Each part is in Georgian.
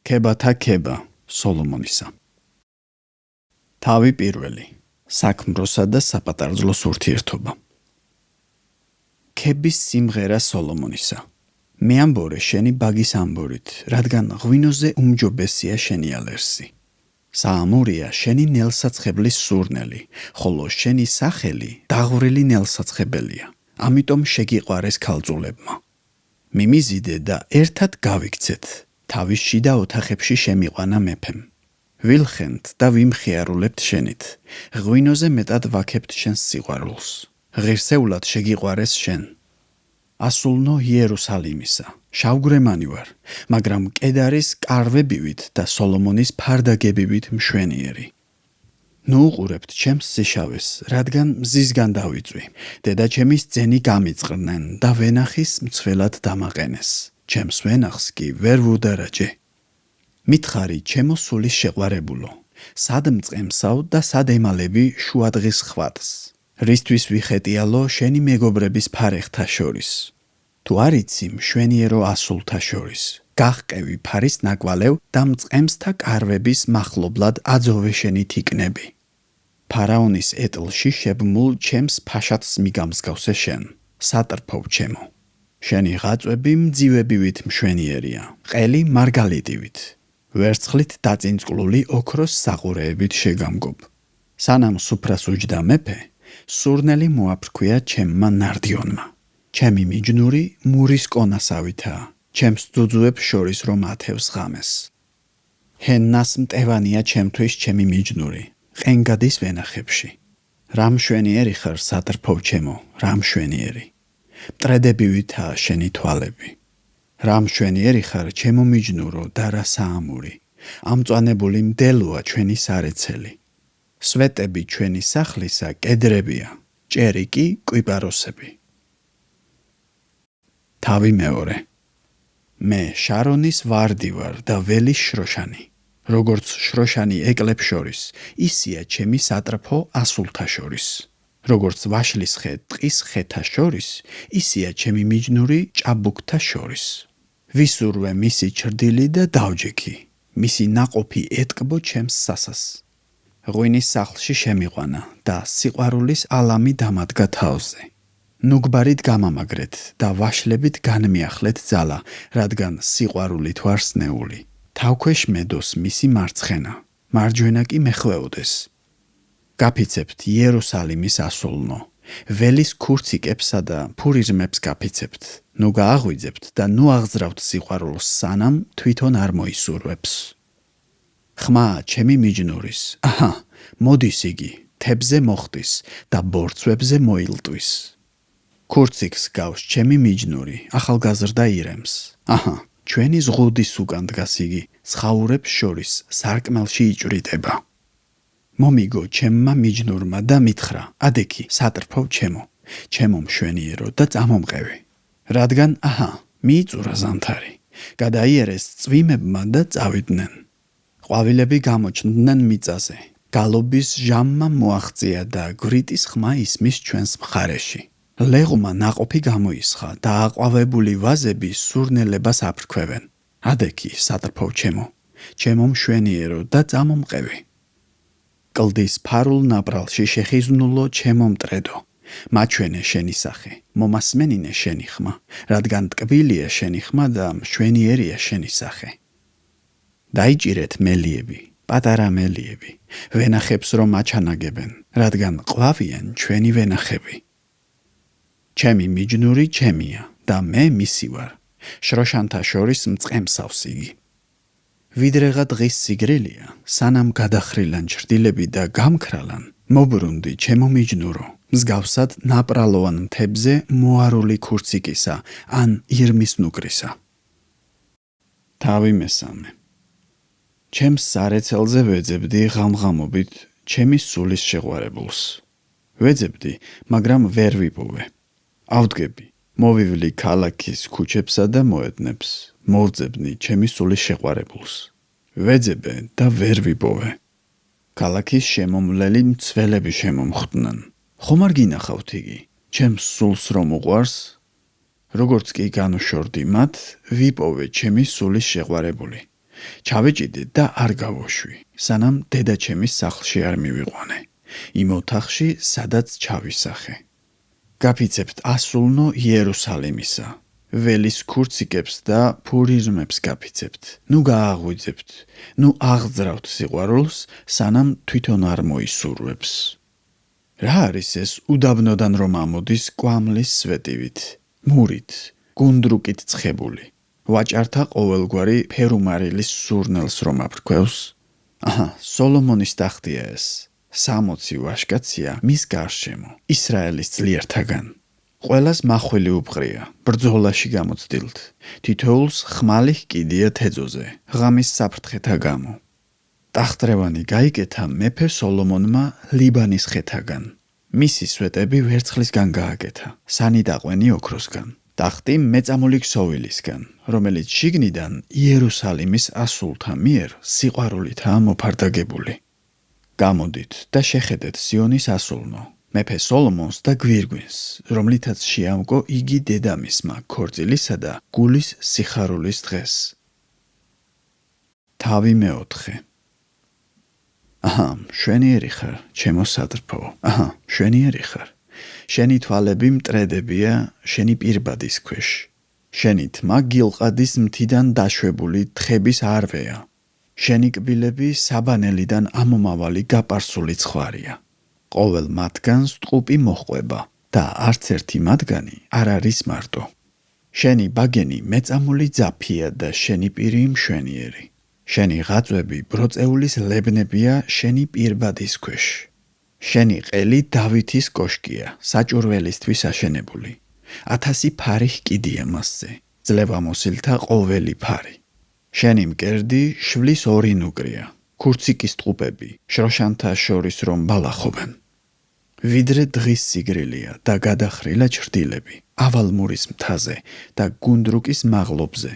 ქებათა ქება სოლომონისა. თავი პირველი საქმროსა და საპატარძლოს ურთიერთობა. ქების სიმღერა სოლომონისა. მე ამბორე შენი ბაგის ამბორით, რადგან ღვინოზე უმჯობესია შენი ალერსი. საამურია შენი ნელსაცხებლის სურნელი, ხოლო შენი სახელი დაღვრილი ნელსაცხებელია. ამიტომ შეგიყვარეს ქალწულებმა. მიმიზიდე და ერთად გავიქცეთ. თავის შიდა ოთახებში შემიყვანა მეფემ. ვილხენთ და ვიმხიარულებთ შენით. ღვინოზე მეტად ვაქებთ შენს სიყვარულს. ღირსეულად შეგიყვარეს შენ. ასულნო იერუსალიმისა, შავგვრემანი ვარ, მაგრამ კედარის კარვებივით და სოლომონის ფარდაგებივით მშვენიერი. ნუ უყურებთ ჩემს სიშავეს, რადგან მზისგან დავიწვი. დედაჩემის ძენი გამიწყრნენ და ვენახის მცველად დამაყენეს. ჩემს ვენახს კი ვერ ვუდარაჯე. მითხარი ჩემო სულის შეყვარებულო, სად მწყემსავ და სად ემალები შუადღის ხვატს. რისთვის ვიხეტიალო შენი მეგობრების ფარეხთა შორის. თუ არ იცი მშვენიერო ასულთა შორის, გაჰყევი ფარის ნაკვალევ და მწყემსთა კარვების მახლობლად აძოვე შენი თიკნები. ფარაონის ეტლში შებმულ ჩემს ფაშათს მიგამსგავსე შენ, სატრფოვ ჩემო. შენი ღაწვები მძივებივით მშვენიერია, ყელი მარგალიტივით. ვერცხლით დაწინწყლული ოქროს საყურეებით შეგამგობ. სანამ სუფრას უჯდა მეფე, სურნელი მოაფრქვია ჩემმა ნარდიონმა. ჩემი მიჯნური მურის კონასავითაა, ჩემს ძუძუებს შორის რომ ათევს ღამეს. ჰენნას მტევანია ჩემთვის ჩემი მიჯნური, ყენგადის ვენახებში. რა მშვენიერი ხარ სატრფოვ ჩემო, რა მშვენიერი. მტრედებივითაა შენი თვალები. რა მშვენიერი ხარ ჩემო მიჯნურო და რა საამური. ამწვანებული მდელოა ჩვენი სარეცელი. სვეტები ჩვენი სახლისა კედრებია, ჭერი კი კვიპაროსები. თავი მეორე. მე შარონის ვარდი ვარ და ველის შროშანი. როგორც შროშანი ეკლებს შორის, ისია ჩემი სატრფო ასულთა შორის. როგორც ვაშლის ხე ტყის ხეთა შორის, ისია ჩემი მიჯნური ჭაბუკთა შორის. ვისურვე მისი ჩრდილი და დავჯექი, მისი ნაყოფი ეტკბო ჩემს სასას. ღვინის სახლში შემიყვანა და სიყვარულის ალამი დამადგა თავზე. ნუგბარით გამამაგრეთ და ვაშლებით განმიახლეთ ძალა, რადგან სიყვარულით ვარ სნეული. თავქვეშ მედოს მისი მარცხენა, მარჯვენა კი მეხვეოდეს. გაფიცებთ იერუსალიმის ასულნო, ველის ქურციკებსა და ფურირმებს გაფიცებთ. ნუ გააღვიძებთ და ნუ აღძრავთ სიყვარულს, სანამ თვითონ არ მოისურვებს. ხმა ჩემი მიჯნურის, აჰა, მოდის იგი, თებზე მოხდის და ბორცვებზე მოილტვის. ქურციკს გავს ჩემი მიჯნური, ახალგაზრდა ირემს. აჰა, ჩვენი ზღუდის უკან დგას იგი, ცხაურებს შორის სარკმელში იჭვრიტება. მომიგო ჩემმა მიჯნურმა და მითხრა, ადექი, სატრფოვ ჩემო, ჩემო მშვენიერო და წამომყევი. რადგან, აჰა, მიიწურა ზამთარი, გადაიერეს წვიმებმა და წავიდნენ. ყვავილები გამოჩნდნენ მიწაზე, გალობის ჟამმა მოაღწია და გვრიტის ხმა ისმის ჩვენს მხარეში. ლეღმა ნაყოფი გამოისხა და აყვავებული ვაზები სურნელებას აფრქვევენ. ადექი, სატრფოვ ჩემო, ჩემო მშვენიერო და წამომყევი. კლდის ფარულ ნაპრალში შეხიზნულო ჩემო მტრედო, მაჩვენე შენი სახე, მომასმენინე შენი ხმა, რადგან ტკბილია შენი ხმა და მშვენიერია შენი სახე. დაიჭირეთ მელიები, პატარა მელიები, ვენახებს რომ აჩანაგებენ, რადგან ყვავიან ჩვენი ვენახები. ჩემი მიჯნური ჩემია და მე მისი ვარ, შროშანთა შორის მწყემსავს იგი. ვიდრეღა დღის სიგრილია, სანამ გადახრილან ჩრდილები და გამქრალან, მობრუნდი ჩემო მიჯნურო, მსგავსად ნაპრალოვან მთებზე მოარული ქურციკისა, ან ირმის ნუკრისა. თავი მესამე. ჩემს სარეცელზე ვეძებდი ღამღამობით ჩემი სულის შეყვარებულს. ვეძებდი, მაგრამ ვერ ვიპოვე. ავდგები, მოვივლი ქალაქის ქუჩებსა და მოედნებს, მოვძებნი ჩემი სულის შეყვარებულს. ვეძებე და ვერ ვიპოვე. ქალაქის შემომვლელი მცველები შემომხვდნენ. ხომ არ გინახავთ იგი, ჩემს სულს რომ უყვარს? როგორც კი განუშვორდი მათ, ვიპოვე ჩემი სულის შეყვარებული. ჩავეჭიდე და არ გავოშვი, სანამ დედაჩემის სახლში არ მივიყვანე, იმ ოთახში, სადაც ჩავისახე. გაფიცებთ ასულნო იერუსალიმისა, ველის ქურციკებს და ფურიზმებს გაფიცებთ, ნუ გააღვიძებთ, ნუ აღძრავთ სიყვარულს, სანამ თვითონ არ მოისურვებს. რა არის ეს უდაბნოდან რომ ამოდის კვამლის სვეტივით, მურით, გუნდრუკით ცხებული, ვაჭართა ყოველგვარი ფერუმარილის სურნელს რომ აფრქვევს? აჰა, სოლომონის ტახტია ეს, 60 ვაშკაცია მის გარშემო, ისრაელის ძლიერთაგან. ყველას მახვილი უპყრია, ბრძოლაში გამოცდილთ, თითოეულს ხმალი ჰკიდია თეძოზე, ღამის საფრთხეთა გამო. ტახტრევანი გაიკეთა მეფე სოლომონმა ლიბანის ხეთაგან. მისი სვეტები ვერცხლისგან გააკეთა, სანიტაყვენი ოქროსგან. ტახტი მეწამული ქსოვილისგან, რომელიც შიგნიდან იერუსალიმის ასულთა მიერ სიყვარულითაა მოფარდაგებული. გამოდით და შეხედეთ სიონის ასულნო, მეფე სოლომონს და გვირგვინს, რომლითაც შეამკო იგი დედამისმა ქორწილისა და გულის სიხარულის დღეს. თავი მეოთხე. აჰა, შვენიერი ხარ, ჩემო სადრფო, აჰა, შვენიერი ხარ. შენი თვალები მტრედებია შენი პირბადის ქვეშ. შენი თმა გილყადის მთიდან დაშვებული თხების არვეა. შენი კბილები საბანელიდან ამომავალი გაპარსული ცხვარია. ყოველ მათგანს ტყუპი მოჰყვება და არც ერთი მათგანი არ არის მარტო. შენი ბაგენი მეწამული ძაფია და შენი პირი მშვენიერი. შენი ღაწვები ბროწეულის ლებნებია შენი პირბადის ქვეშ. შენი ყელი დავითის კოშკია, საჭურველისთვის აშენებული. 1000 ფარი ჰკიდია მასზე, ძლევამოსილთა ყოველი ფარი. შენი მკერდი შვლის ორი ნუკრია, ქურციკის ტყუპები, შროშანთა შორის რომ ბალახობენ. ვიდრე დღის სიგრილია და გადახრილა ჩრდილები, ავალმურის მთაზე და გუნდრუკის მაღლობზე.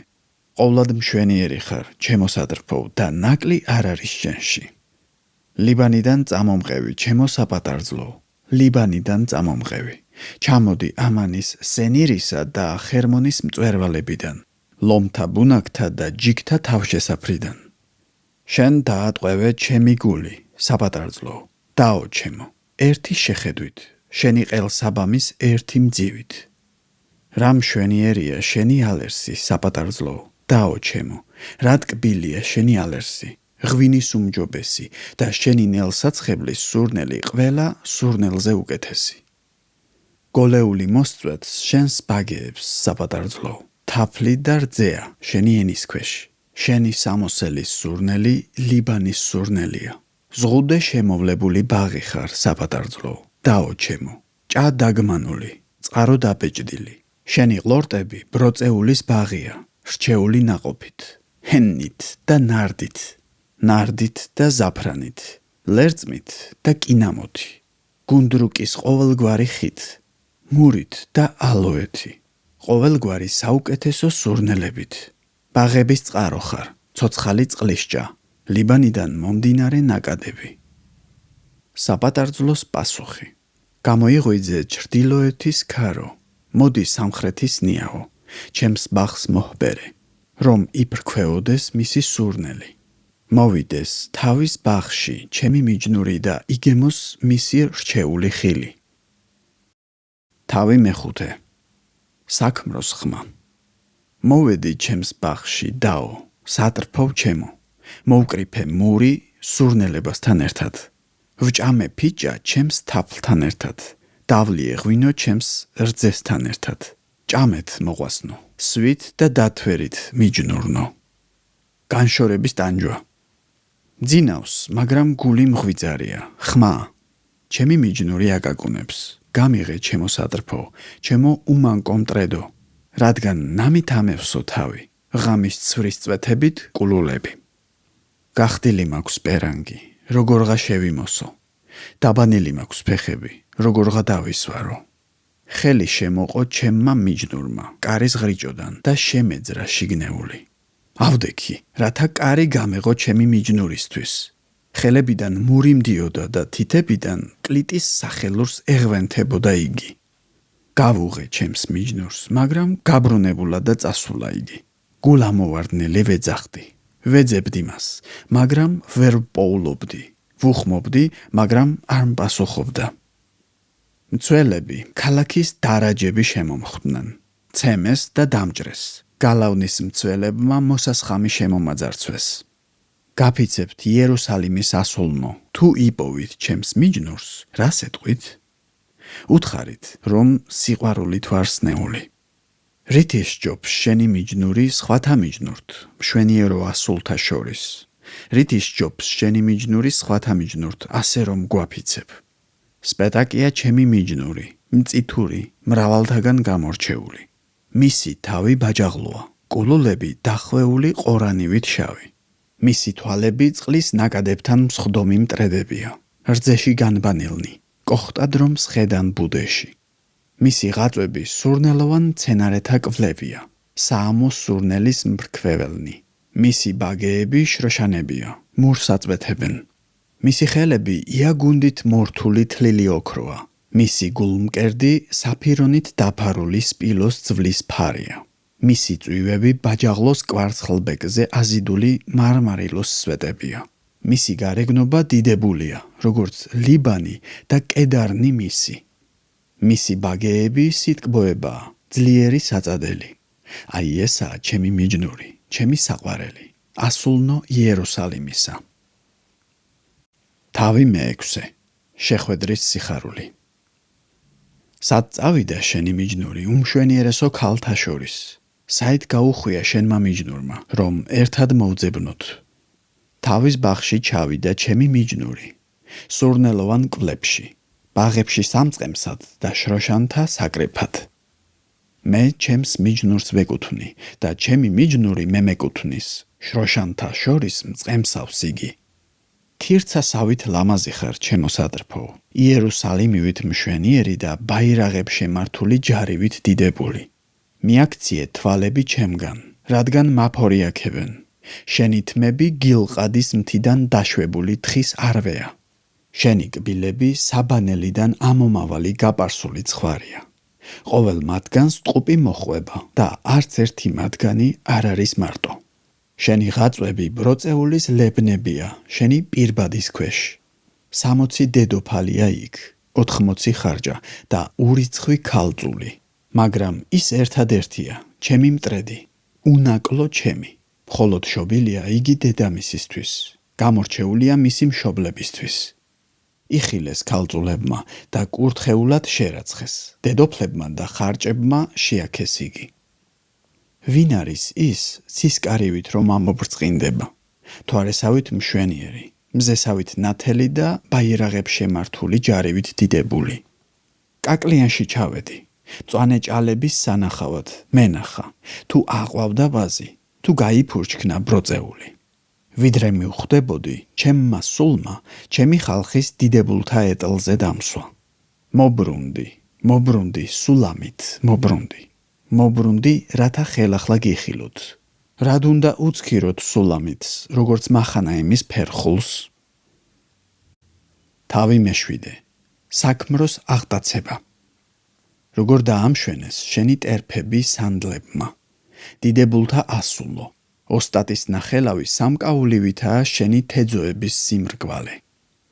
ყოვლად მშვენიერი ხარ, ჩემო სადრფო და ნაკლი არ არის შენში. ლიბანიდან წამომყევი, ჩემო საპატარძლო, ლიბანიდან წამომყევი. ჩამოდი ამანის სენირისა და ხერმონის მწვერვალებიდან, ლომთა ბუნაგთა და ჯიქთა თავშესაფრიდან. შენ დაატყვევე ჩემი გული, საპატარძლო, დაო ჩემო, ერთი შეხედვით, შენი ყელსაბამის ერთი მძივით. რა მშვენიერია შენი ალერსი, საპატარძლო, დაო ჩემო, რა ტკბილია შენი ალერსი, ღვინის უმჯობესი და შენი ნელსაცხებლის სურნელი ყველა სურნელზე უკეთესი. გოლეული მოსწვეთს შენს ბაგეებს, საპატარძლო, თაფლი და რძეა შენი ენის ქვეშ. შენი სამოსელის სურნელი ლიბანის სურნელია. ზღუდე შემოვლებული ბაღი ხარ, საპატარძლო, დაო ჩემო, ჭა დაგმანული, წყარო დაბეჭდილი. შენი ყლორტები ბროწეულის ბაღია, რჩეული ნაყოფით, ჰენით და ნარდით, ნარდით და ზაფრანით, ლერწმით და კინამოთი, გუნდრუკის ყოველგვარი ხით, მურით და ალოეთი, ყოველგვარი საუკეთესო სურნელებით. ბაღების წყარო ხარ, ცოცხალი წყლისჭა, ლიბანიდან მომდინარე ნაკადები. საპატარძლოს პასუხი. გამოიღვიძე ჩრდილოეთის ქარო, მოდი სამხრეთის ნიაო, ჩემს ბაღს მოჰბერე, რომ იფრქვეოდეს მისი სურნელი. მოვიდეს თავის ბაღში ჩემი მიჯნური და იგემოს მისი რჩეული ხილი. თავი მეხუთე. საქმროს ხმა. მოვედი ჩემს ბაღში დაო, სატრფო ჩემო, მოვკრიფე მური სურნელებასთან ერთად. ვჭამე ფიჭა ჩემს თაფლთან ერთად, დავლიე ღვინო ჩემს რძესთან ერთად. ჭამეთ მოყვასნო, სვით და დათვერით მიჯნურნო. განშორების ტანჯვა. ძინავს, მაგრამ გული მღვიძარია, ხმა. ჩემი მიჯნური აკაკუნებს, გამიღე ჩემო სატრფო, ჩემო უმანკო მტრედო, რადგან ნამით ამევსო თავი, ღამის ცვრის წვეთებით კულულები. გახდილი მაქვს პერანგი, როგორღა შევიმოსო, დაბანილი მაქვს ფეხები, როგორღა დავისვარო. ხელი შემოყო ჩემმა მიჯნურმა, კარის ღრიჭოდან და შემეძრა შიგნეული. ავდექი, რათა კარი გამეღო ჩემი მიჯნურისთვის. ხელებიდან მური მდიოდა და თითებიდან კლიტის სახელურს ეღვენთებოდა იგი. გავუღე ჩემს მიჯნურს, მაგრამ გაბრუნებულა და წასულა იგი. გულამოვარდნელი ვეძახდი. ვეძებდი მას, მაგრამ ვერ პოულობდი. ვუხმობდი, მაგრამ არ მპასუხობდა. მცველები ქალაქის დარაჯები შემომხვდნენ. ცემეს და დამჭრეს. გალავნის მცველებმა მოსასხამი შემომაძარცვეს. გაფიცებთ იერუსალიმის ასულნო, თუ იპოვით ჩემს მიჯნურს, რას ეტყვით? უთხარით, რომ სიყვარულით ვარ სნეული. რით ისჯობს შენი მიჯნური სხვათა მიჯნურთ, მშვენიერო ასულთა შორის? რით ისჯობს შენი მიჯნური სხვათა მიჯნურთ, ასე რომ გვაფიცებ? სპეტაკია ჩემი მიჯნური, მწითური, მრავალთაგან გამორჩეული. მისი თავი ბაჯაღლოა, კულულები დახვეული ყორანივით შავი. მისი თვალები წყლის ნაკადებთან მსხდომი მტრედებია, რძეში განბანილნი, კოხტად რომ სხედან ბუდეში. მისი ღაწვები სურნელოვან მცენარეთა კვლევია, საამოს სურნელის მფრქვეველნი. მისი ბაგეები შროშანებია, მურს აწვეთებენ. მისი ხელები იაგუნდით მორთული თლილი ოქროა. მისი გულმკერდი საფირონით დაფარული სპილოს ძვლის ფარია. მისი წვივები ბაჯაღლოს კვარცხლბეკზე აზიდული მარმარილოს სვეტებია. მისი გარეგნობა დიდებულია, როგორც ლიბანი და კედარნი მისი. მისი ბაგეები სიტკბოებაა, ძლიერი საწადელი. აი ესაა ჩემი მიჯნური, ჩემი საყვარელი, ასულნო იერუსალიმისა. თავი მეექვსე. შეხვედრის სიხარული. სად წავიდა შენი მიჯნური უმშვენიერესო ქალთა შორის? საით გაუხვია შენმა მიჯნურმა, რომ ერთად მოვძებნოთ? თავის ბაღში ჩავიდა ჩემი მიჯნური, სურნელოვან კვლებში, ბაღებში სამწყემსად და შროშანთა საკრეფად. მე ჩემს მიჯნურს ვეკუთვნი და ჩემი მიჯნური მე მეკუთვნის, შროშანთა შორის მწყემსავს იგი. თირცასავით ლამაზი ხარ, ჩემო სატრფო, იერუსალიმივით მშვენიერი და ბაირაღებ შემართული ჯარივით დიდებული. მიაქციე თვალები ჩემგან, რადგან მაფორიაქებენ. შენი თმები გილყადის მთიდან დაშვებული თხის არვეა. შენი კბილები საბანელიდან ამომავალი გაპარსული ცხვარია. ყოველ მათგანს ტყუპი მოხვება და არც ერთი მათგანი არ არის მარტო. შენი ღაწვები ბროწეულის ლებნებია, შენი პირბადის ქვეშ. 60 დედოფალია იქ, 80 ხარჯა და ურიცხვი ქალწული. მაგრამ ის ერთადერთია, ჩემი მტრედი, უნაკლო ჩემი. მხოლოდ შობილია იგი დედამისისთვის, გამორჩეულია მისი მშობლებისთვის. იხილეს ქალწულებმა და კურთხეულად შერაცხეს, დედოფლებმა და ხარჭებმა შეაქეს იგი. ვინ არის ის ცისკარივით რომ ამობრწყინდება, თვარესავით მშვენიერი, მზესავით ნათელი და ბაირაღებ შემართული ჯარივით დიდებული? კაკლიანში ჩავედი, მწვანე ჭალების სანახავად, მენახა, თუ აყვავდა ვაზი, თუ გაიფურჩქნა ბროწეული. ვიდრე მივხვდებოდი, ჩემმა სულმა, ჩემი ხალხის დიდებულთა ეტლზე დამსვა. მობრუნდი, სულამით, მობრუნდი, რათა ხელახლა გიხილოთ. რად უნდა უცქიროთ სულამითს, როგორც მახანაიმის ფერხულს? თავი მეშვიდე, საქმროს აღტაცება. როგორ დაამშვენეს შენი ტერფები სანდლებმა, დიდებულთა ასულო, ოსტატის ნახელავი სამკაულივითაა შენი თეძოების სიმრგვალე.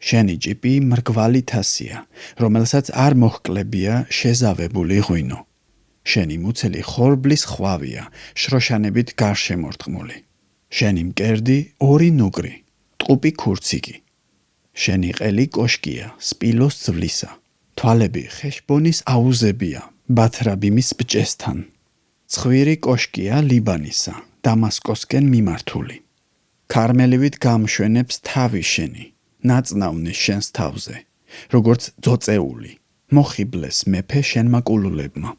შენი ჭიპი მრგვალი თასია, რომელსაც არ მოჰკლებია შეზავებული ღვინო. შენი მუცელი ხორბლის ხვავია, შროშანებით გარშემორტყმული. შენი მკერდი ორი ნუგრი, ტყუპი ქურციკი. შენი ყელი კოშკია, სპილოს ძვლისა. თვალები ხეშბონის აუზებია, ბათრაბიმის ბჭესთან. ცხვირი კოშკია ლიბანისა, დამასკოსკენ მიმართული. ქარმელივით გამშვენებს თავი შენი, ნაწნავნი შენს თავზე, როგორც ძოწეული, მოხიბლეს მეფე შენმა კულულებმა.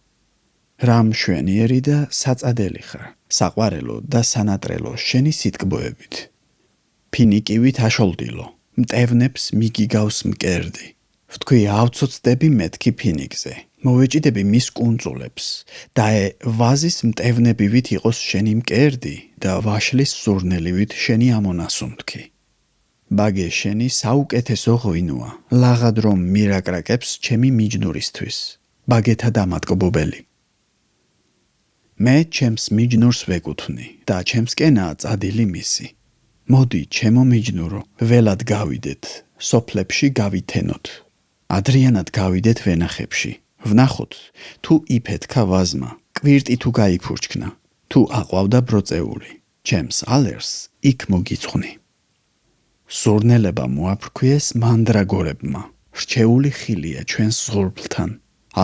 რა მშვენიერი და საწადელი ხარ, საყვარელო და სანატრელო შენი სიტკბოებით. ფინიკივით აშოლდილო, მტევნებს მიგიგავს მკერდი. ვთქვი ავცოცდები მეთქი ფინიკზე, მოვეჭიდები მის კუნძულებს, და ვაზის მტევნებივით იყოს შენი მკერდი და ვაშლის სურნელივით შენი ამონასუნთქი. ბაგე შენი საუკეთესო ღვინოა, ლაღად რომ მირაკრაკებს ჩემი მიჯნურისთვის, ბაგეთა დამატკბობელი. მე ჩემს მიჯნურს ვეკუთვნი და ჩემსკენაა წადილი მისი. მოდი, ჩემო მიჯნურო, ველად გავიდეთ, სოფლებში გავითენოთ. ადრიანად გავიდეთ ვენახებში. ვნახოთ, თუ იფეთქა ვაზმა, კვირტი თუ გაიფურჩქნა, თუ აყვავდა ბროწეული. ჩემს ალერს იქ მოგიწყვნი. სურნელება მოაფრქვიეს მანდრაგორებმა. რჩეული ხილია ჩვენს ზღურბლთან.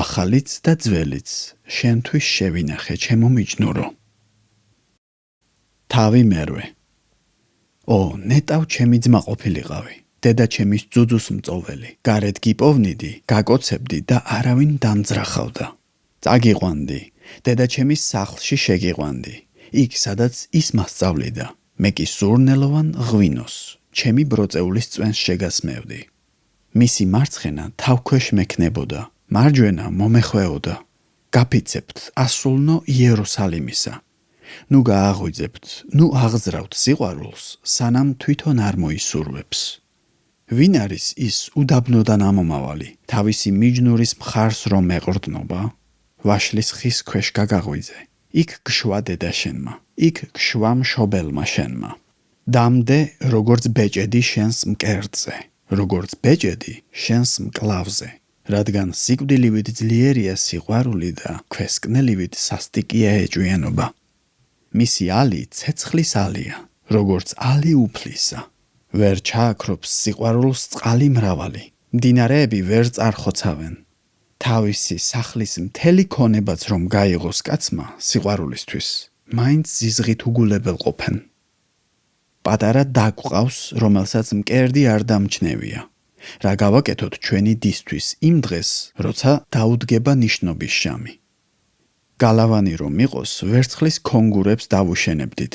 ახალიც და ძველიც, შენთვის შევინახე, ჩემო მიჯნურო. თავი მერვე. ნეტავ ჩემი ძმა ყოფილიყავი. დედა ჩემის ძუძუს მწოველი. გარეთ გიპოვნიდი, გაკოცებდი და არავინ დამძრახავდა. წაგიყვანდი, დედა ჩემის სახლში შეგიყვანდი. იქ, სადაც ის მასწავლიდა. მე კი სურნელოვან ღვინოს, ჩემი ბროწეულის წვენს შეგასმევდი. მისი მარცხენა თავქვეშ მექნებოდა, მარჯვენა მომეხვეოდა. გაფიცებთ ასულნო იერუსალიმისა. ნუ გააღვიძებთ, ნუ აღზრავთ სიყვარულს, სანამ თვითონ არ მოისურვებს. ვინ არის ის უდაბნოდან ამომავალი, თავისი მიჯნურის მხარს რომ ეყრდნობა? ვაშლის ხის ქვეშ გაგაღვიძე. იქ გშვა დედა შენმა, იქ გშვა მშობელმა შენმა. დამდე, როგორც ბეჭედი შენს მკერდზე, როგორც ბეჭედი შენს მკლავზე. რადგან სიკვდილივით ძლიერია სიყვარული და ქვესკნელივით სასტიკია ეჭვიანობა. მისი ალი ცეცხლის ალია, როგორც ალი უფლისა. ვერ ჩააქრობს სიყვარულს წყალი მრავალი. მდინარეები ვერ წარხოცავენ. თავისი სახლის მთელი ქონებაც რომ გაიღოს კაცმა სიყვარულისთვის, მაინც ზიზღით უგულებელ ყოფენ. პატარა დაგვყავს, რომელსაც მკერდი არ დამჩნევია. რა გავაკეთოთ ჩვენი დისთვის იმ დღეს, როცა დაუდგება ნიშნობის ჟამი. გალავანი რომ იყოს, ვერცხლის ქონგურებს დავუშენებდით.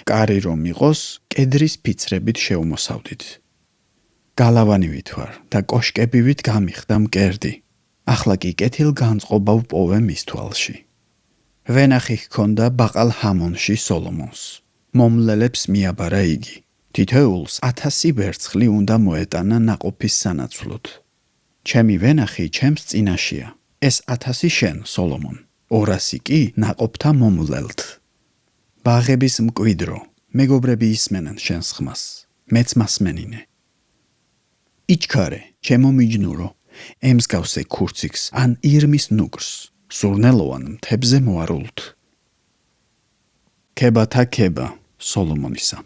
კარი რომ იყოს, კედრის ფიცრებით შევმოსავდით. გალავანი ვითვარ და კოშკებივით გამიხდა მკერდი. ახლა კი კეთილგანწყობა ვპოვე მის თვალში. ვენახი ჰქონდა ბაყალ ჰამონში სოლომონს. მომლელებს მიაბარა იგი. თითოეულს 1000 ვერცხლი უნდა მოეტანა ნაყოფის სანაცვლოდ. ჩემი ვენახი ჩემს წინაშია. ეს 1000 შენ, სოლომონ. 200 კი ნაყოფთა მომლელთ. ბაღების მკვიდრო, მეგობრები ისმენენ შენს ხმას. მეც მასმენინე. იჩქარე, ჩემო მიჯნურო, ემსგავსე ქურციკს ან ირმის ნუგრს, სურნელოვან მთებზე მოარულთ. ქებათა ქება, სოლომონისა.